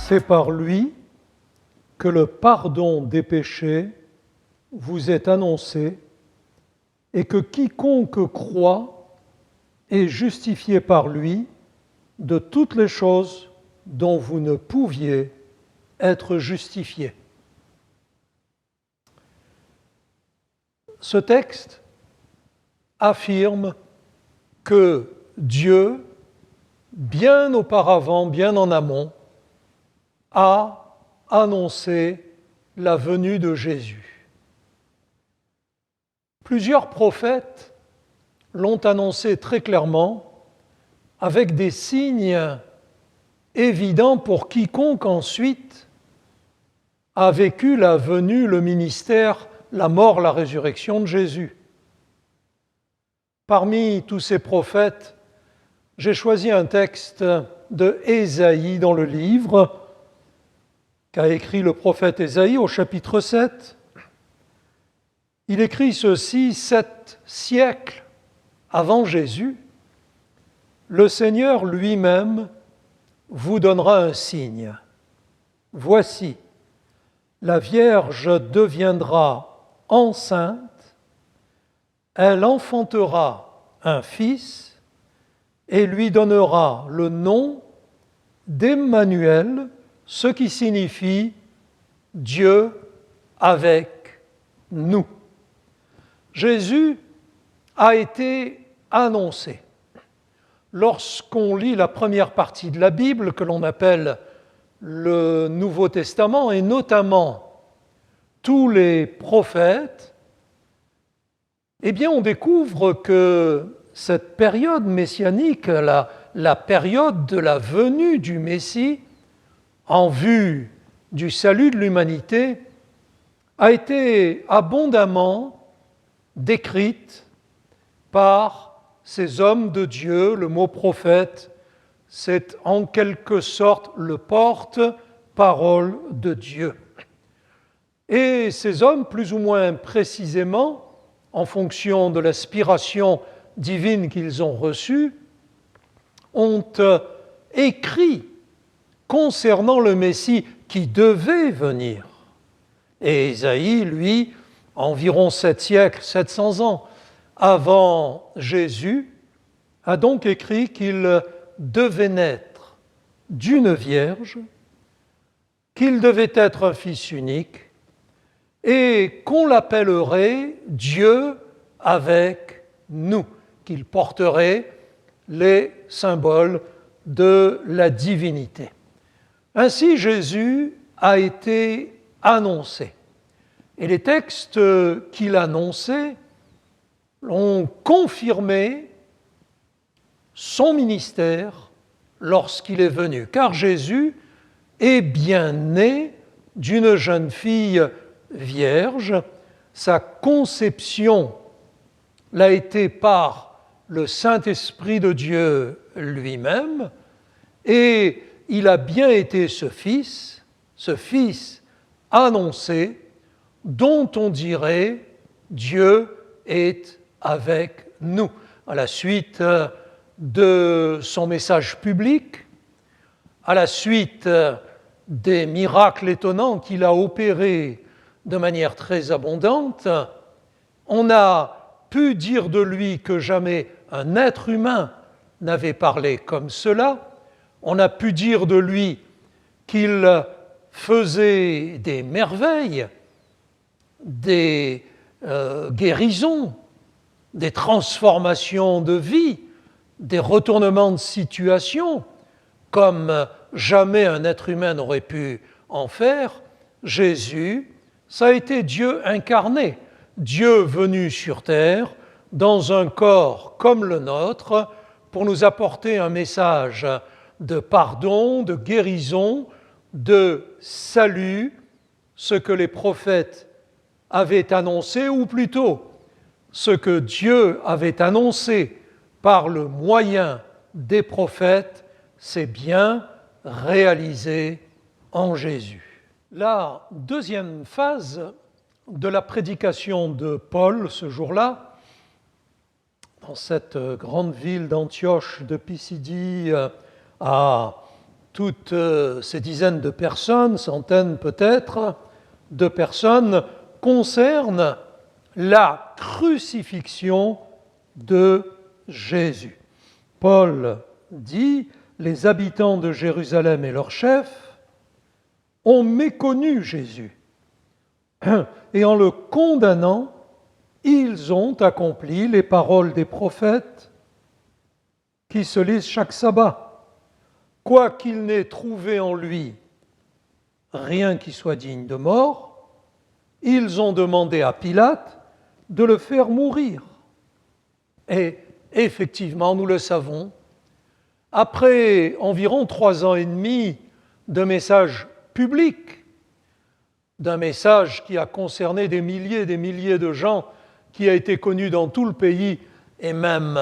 C'est par lui que le pardon des péchés vous est annoncé et que quiconque croit est justifié par lui de toutes les choses dont vous ne pouviez être justifiés. Ce texte affirme que Dieu, bien auparavant, bien en amont, a annoncé la venue de Jésus. Plusieurs prophètes l'ont annoncé très clairement, avec des signes évidents pour quiconque ensuite a vécu la venue, le ministère, la mort, la résurrection de Jésus. Parmi tous ces prophètes, j'ai choisi un texte de Ésaïe dans le livre qu'a écrit le prophète Ésaïe au chapitre 7. Il écrit ceci: 7 siècles avant Jésus, le Seigneur lui-même vous donnera un signe. Voici, la Vierge deviendra enceinte, elle enfantera un fils et lui donnera le nom d'Emmanuel, ce qui signifie Dieu avec nous. Jésus a été annoncé. Lorsqu'on lit la première partie de la Bible, que l'on appelle le Nouveau Testament, et notamment tous les prophètes, eh bien on découvre que cette période messianique, la période de la venue du Messie, en vue du salut de l'humanité, a été abondamment décrite par ces hommes de Dieu. Le mot prophète, c'est en quelque sorte le porte-parole de Dieu. Et ces hommes, plus ou moins précisément, en fonction de l'inspiration divine qu'ils ont reçue, ont écrit concernant le Messie qui devait venir. Et Ésaïe, lui, environ 7 siècles, 700 ans avant Jésus, a donc écrit qu'il devait naître d'une vierge, qu'il devait être un fils unique et qu'on l'appellerait Dieu avec nous, qu'il porterait les symboles de la divinité. Ainsi, Jésus a été annoncé. Et les textes qu'il annonçait ont confirmé son ministère lorsqu'il est venu. Car Jésus est bien né d'une jeune fille vierge. Sa conception l'a été par le Saint-Esprit de Dieu lui-même, et il a bien été ce fils annoncé, dont on dirait Dieu est avec nous. À la suite de son message public, à la suite des miracles étonnants qu'il a opérés de manière très abondante, on a pu dire de lui que jamais un être humain n'avait parlé comme cela. On a pu dire de lui qu'il faisait des merveilles, des guérisons, des transformations de vie, des retournements de situation, comme jamais un être humain n'aurait pu en faire. Jésus, ça a été Dieu incarné, Dieu venu sur terre dans un corps comme le nôtre pour nous apporter un message de pardon, de guérison, de salut, ce que les prophètes avaient annoncé, ou plutôt ce que Dieu avait annoncé par le moyen des prophètes, s'est bien réalisé en Jésus. La deuxième phase de la prédication de Paul ce jour-là, dans cette grande ville d'Antioche de Pisidie, à toutes ces dizaines de personnes, centaines peut-être, de personnes concernent la crucifixion de Jésus. Paul dit, les habitants de Jérusalem et leurs chefs ont méconnu Jésus. Et en le condamnant, ils ont accompli les paroles des prophètes qui se lisent chaque sabbat. Quoiqu'il n'ait trouvé en lui rien qui soit digne de mort, ils ont demandé à Pilate de le faire mourir. Et effectivement, nous le savons, après environ 3 ans et demi de message public, d'un message qui a concerné des milliers et des milliers de gens, qui a été connu dans tout le pays et même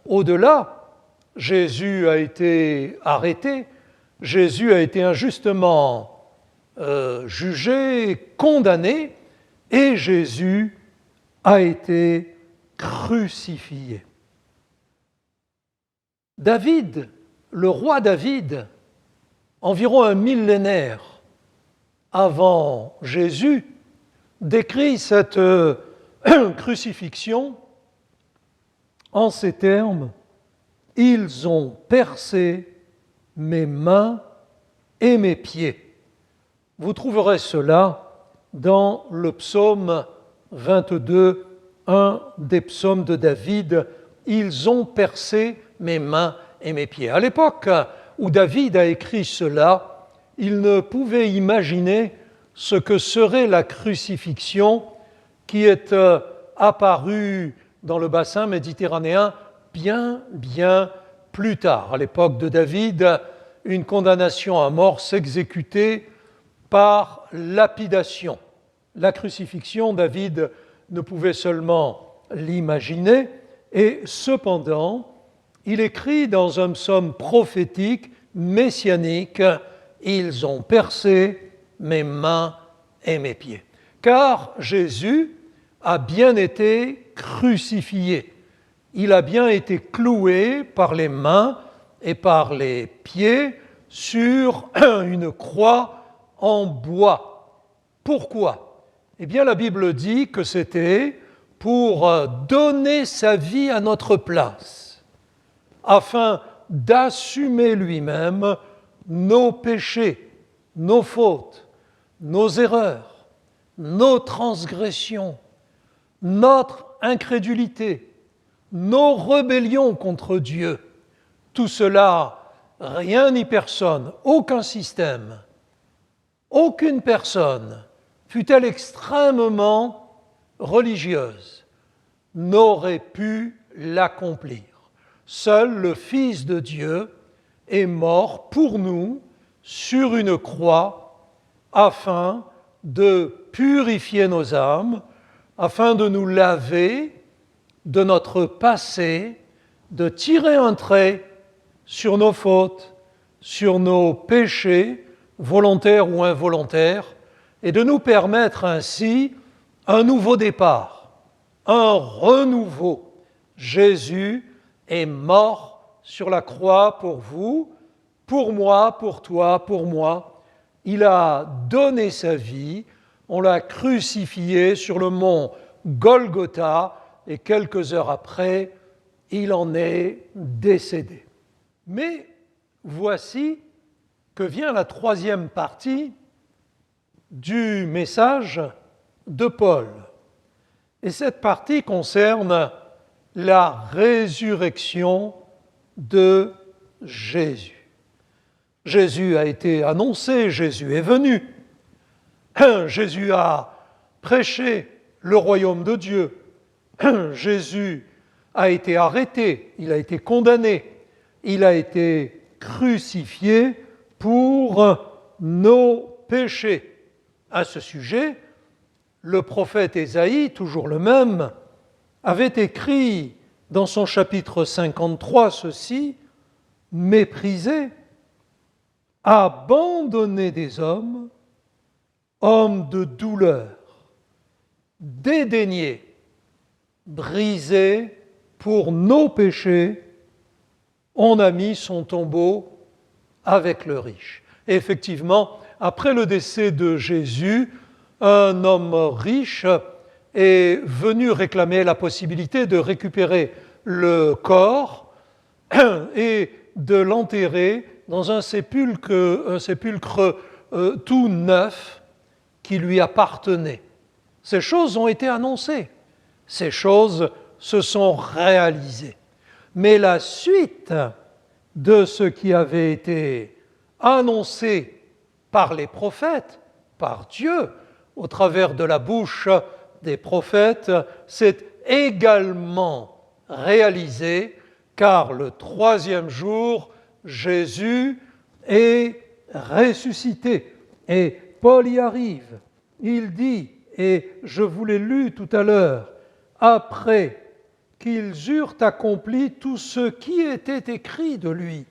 au-delà, Jésus a été arrêté, Jésus a été injustement jugé, condamné, et Jésus a été crucifié. David, le roi David, environ un millénaire avant Jésus, décrit cette crucifixion en ces termes: « Ils ont percé mes mains et mes pieds ». Vous trouverez cela dans le psaume 22, un des psaumes de David. « Ils ont percé mes mains et mes pieds ». À l'époque où David a écrit cela, il ne pouvait imaginer ce que serait la crucifixion qui est apparue dans le bassin méditerranéen bien plus tard. À l'époque de David, une condamnation à mort s'exécutait par lapidation. La crucifixion, David ne pouvait seulement l'imaginer, et cependant, il écrit dans un psaume prophétique, messianique, « Ils ont percé mes mains et mes pieds ». Car Jésus a bien été crucifié. Il a bien été cloué par les mains et par les pieds sur une croix en bois. Pourquoi ? Eh bien, la Bible dit que c'était pour donner sa vie à notre place, afin d'assumer lui-même nos péchés, nos fautes, nos erreurs, nos transgressions, notre incrédulité, nos rébellions contre Dieu. Tout cela, rien ni personne, aucun système, aucune personne, fût-elle extrêmement religieuse, n'aurait pu l'accomplir. Seul le Fils de Dieu est mort pour nous sur une croix afin de purifier nos âmes, afin de nous laver de notre passé, de tirer un trait sur nos fautes, sur nos péchés, volontaires ou involontaires, et de nous permettre ainsi un nouveau départ, un renouveau. Jésus est mort sur la croix pour vous, pour moi, pour toi, pour moi. Il a donné sa vie, on l'a crucifié sur le mont Golgotha, et quelques heures après, il en est décédé. Mais voici que vient la troisième partie du message de Paul. Et cette partie concerne la résurrection de Jésus. Jésus a été annoncé, Jésus est venu. Jésus a prêché le royaume de Dieu. Jésus a été arrêté, il a été condamné, il a été crucifié pour nos péchés. À ce sujet, le prophète Ésaïe, toujours le même, avait écrit dans son chapitre 53 ceci: « Méprisé, abandonné des hommes, homme de douleur, dédaigné, brisé pour nos péchés, on a mis son tombeau avec le riche. Et effectivement, après le décès de Jésus, un homme riche est venu réclamer la possibilité de récupérer le corps et de l'enterrer dans un sépulcre tout neuf qui lui appartenait. Ces choses ont été annoncées, ces choses se sont réalisées. Mais la suite de ce qui avait été annoncé par les prophètes, par Dieu, au travers de la bouche des prophètes, s'est également réalisé, car le troisième jour, Jésus est ressuscité. Et Paul y arrive. Il dit, et je vous l'ai lu tout à l'heure, après qu'ils eurent accompli tout ce qui était écrit de lui,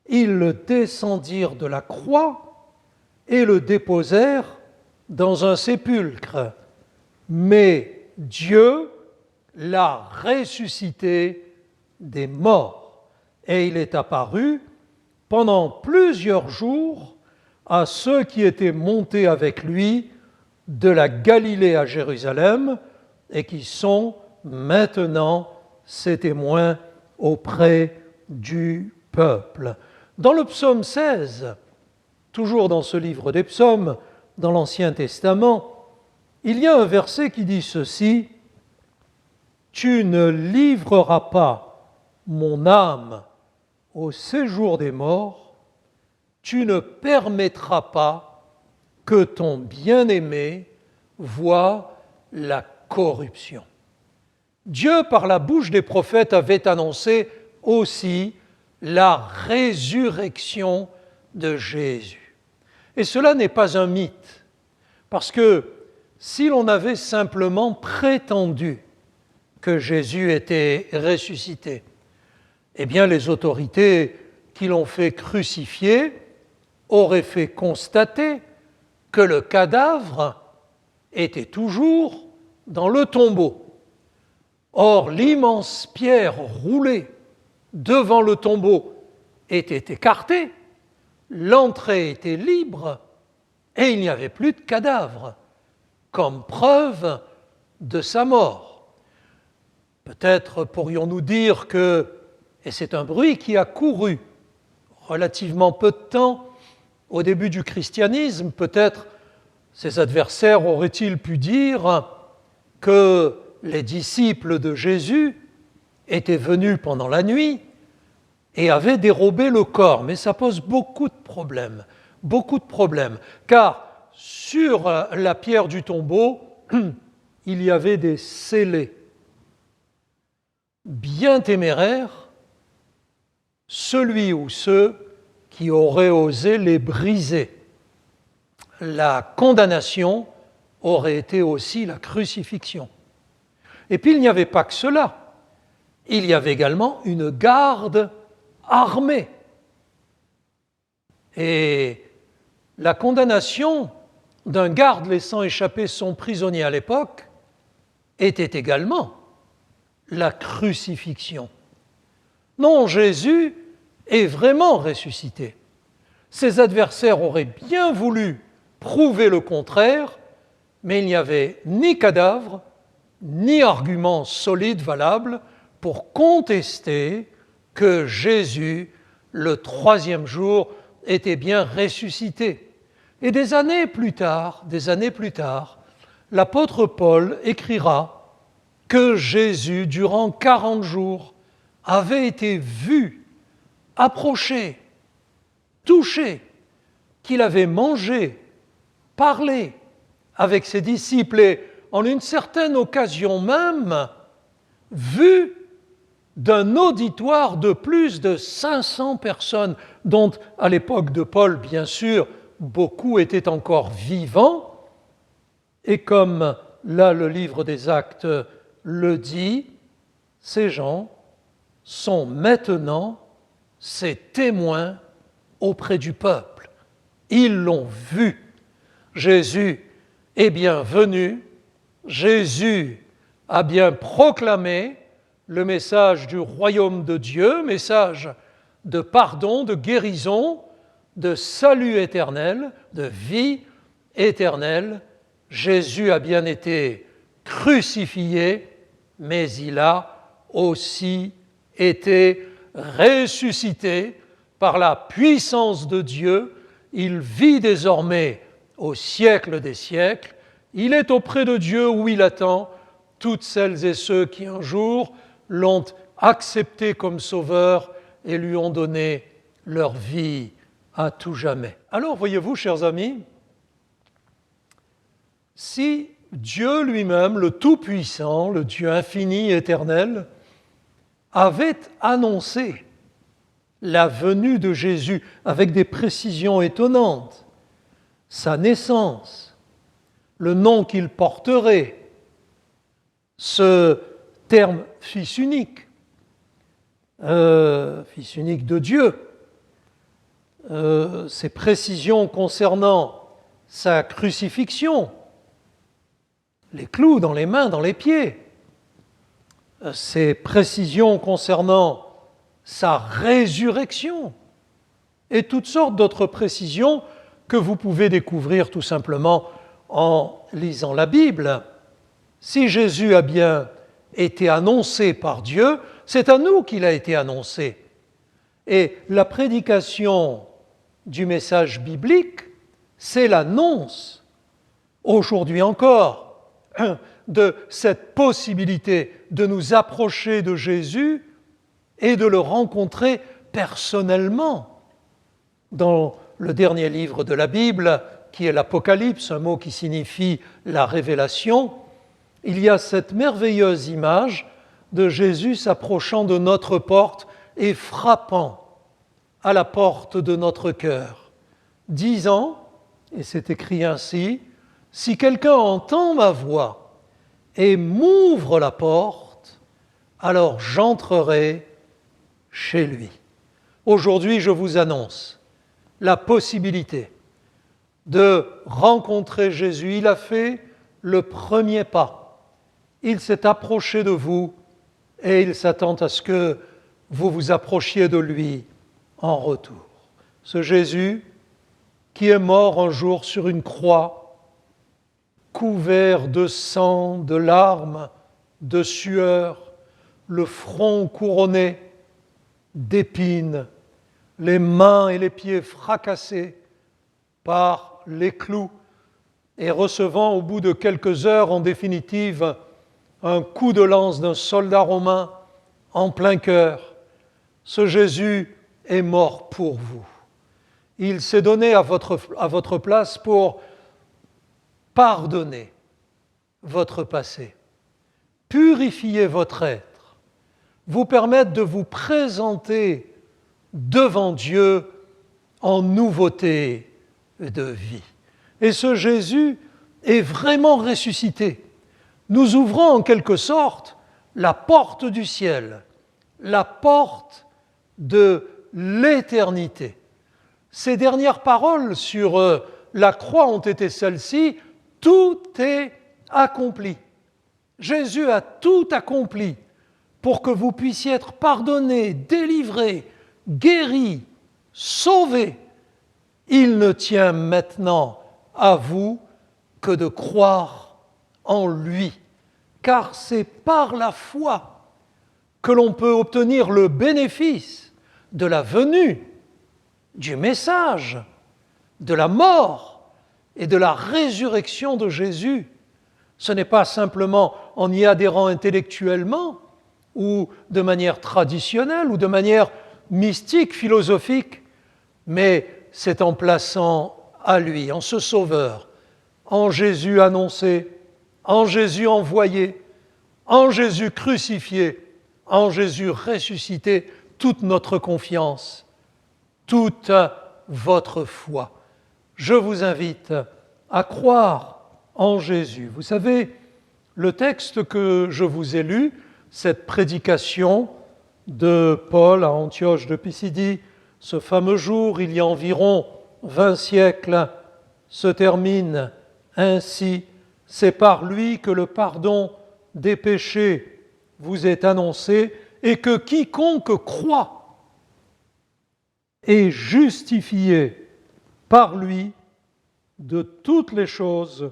ils le descendirent de la croix et le déposèrent dans un sépulcre. Mais Dieu l'a ressuscité des morts, et il est apparu pendant plusieurs jours à ceux qui étaient montés avec lui de la Galilée à Jérusalem et qui sont maintenant ses témoins auprès du peuple. Dans le psaume 16, toujours dans ce livre des psaumes, dans l'Ancien Testament, il y a un verset qui dit ceci: « Tu ne livreras pas mon âme au séjour des morts, tu ne permettras pas que ton bien-aimé voie la corruption. » Dieu, par la bouche des prophètes, avait annoncé aussi la résurrection de Jésus. Et cela n'est pas un mythe, parce que si l'on avait simplement prétendu que Jésus était ressuscité, eh bien les autorités qui l'ont fait crucifier auraient fait constater que le cadavre était toujours dans le tombeau. Or, l'immense pierre roulée devant le tombeau était écartée, l'entrée était libre et il n'y avait plus de cadavre, comme preuve de sa mort. Peut-être pourrions-nous dire que, et c'est un bruit qui a couru relativement peu de temps au début du christianisme, peut-être ses adversaires auraient-ils pu dire que les disciples de Jésus étaient venus pendant la nuit et avaient dérobé le corps. Mais ça pose beaucoup de problèmes, car sur la pierre du tombeau, il y avait des scellés bien téméraires, celui ou ceux qui auraient osé les briser. La condamnation aurait été aussi la crucifixion. Et puis il n'y avait pas que cela, il y avait également une garde armée. Et la condamnation d'un garde laissant échapper son prisonnier à l'époque était également la crucifixion. Non, Jésus est vraiment ressuscité. Ses adversaires auraient bien voulu prouver le contraire, mais il n'y avait ni cadavre, ni argument solide valable pour contester que Jésus, le troisième jour, était bien ressuscité. Et des années plus tard, l'apôtre Paul écrira que Jésus, durant 40 jours, avait été vu, approché, touché, qu'il avait mangé, parlé avec ses disciples et, en une certaine occasion même, vu d'un auditoire de plus de 500 personnes, dont, à l'époque de Paul, bien sûr, beaucoup étaient encore vivants. Et comme là le livre des Actes le dit, ces gens sont maintenant ses témoins auprès du peuple. Ils l'ont vu. Jésus est bien venu. Jésus a bien proclamé le message du royaume de Dieu, message de pardon, de guérison, de salut éternel, de vie éternelle. Jésus a bien été crucifié, mais il a aussi été ressuscité par la puissance de Dieu. Il vit désormais au siècle des siècles. Il est auprès de Dieu où il attend toutes celles et ceux qui un jour l'ont accepté comme sauveur et lui ont donné leur vie à tout jamais. Alors, voyez-vous, chers amis, si Dieu lui-même, le Tout-Puissant, le Dieu infini, éternel, avait annoncé la venue de Jésus avec des précisions étonnantes, sa naissance, le nom qu'il porterait, ce terme fils unique de Dieu, ces précisions concernant sa crucifixion, les clous dans les mains, dans les pieds, ces précisions concernant sa résurrection et toutes sortes d'autres précisions que vous pouvez découvrir tout simplement en lisant la Bible. Si Jésus a bien été annoncé par Dieu, c'est à nous qu'il a été annoncé. Et la prédication du message biblique, c'est l'annonce, aujourd'hui encore, de cette possibilité de nous approcher de Jésus et de le rencontrer personnellement. Dans le dernier livre de la Bible, qui est l'Apocalypse, un mot qui signifie la révélation, il y a cette merveilleuse image de Jésus s'approchant de notre porte et frappant à la porte de notre cœur, disant, et c'est écrit ainsi, « Si quelqu'un entend ma voix et m'ouvre la porte, alors j'entrerai chez lui. » Aujourd'hui, je vous annonce la possibilité de rencontrer Jésus. Il a fait le premier pas. Il s'est approché de vous et il s'attend à ce que vous vous approchiez de lui en retour. Ce Jésus qui est mort un jour sur une croix, couvert de sang, de larmes, de sueur, le front couronné d'épines, les mains et les pieds fracassés par les clous et recevant au bout de quelques heures, en définitive, un coup de lance d'un soldat romain en plein cœur. Ce Jésus est mort pour vous. Il s'est donné à votre place pour pardonner votre passé, purifier votre être, vous permettre de vous présenter devant Dieu en nouveauté de vie. Et ce Jésus est vraiment ressuscité. Nous ouvrons en quelque sorte la porte du ciel, la porte de l'éternité. Ces dernières paroles sur la croix ont été celles-ci: tout est accompli. Jésus a tout accompli pour que vous puissiez être pardonnés, délivrés, guéris, sauvés. Il ne tient maintenant à vous que de croire en lui, car c'est par la foi que l'on peut obtenir le bénéfice de la venue, du message, de la mort et de la résurrection de Jésus. Ce n'est pas simplement en y adhérant intellectuellement ou de manière traditionnelle ou de manière mystique, philosophique, mais c'est en plaçant à lui, en ce Sauveur, en Jésus annoncé, en Jésus envoyé, en Jésus crucifié, en Jésus ressuscité, toute notre confiance, toute votre foi. Je vous invite à croire en Jésus. Vous savez, le texte que je vous ai lu, cette prédication de Paul à Antioche de Pisidie, ce fameux jour, il y a environ 20 siècles, se termine ainsi: « C'est par lui que le pardon des péchés vous est annoncé et que quiconque croit et justifiés par lui de toutes les choses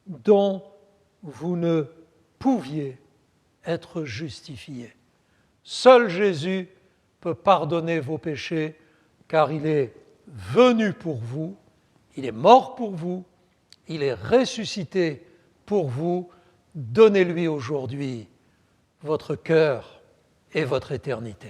dont vous ne pouviez être justifiés. Seul Jésus peut pardonner vos péchés, car il est venu pour vous, il est mort pour vous, il est ressuscité pour vous. Donnez-lui aujourd'hui votre cœur et votre éternité.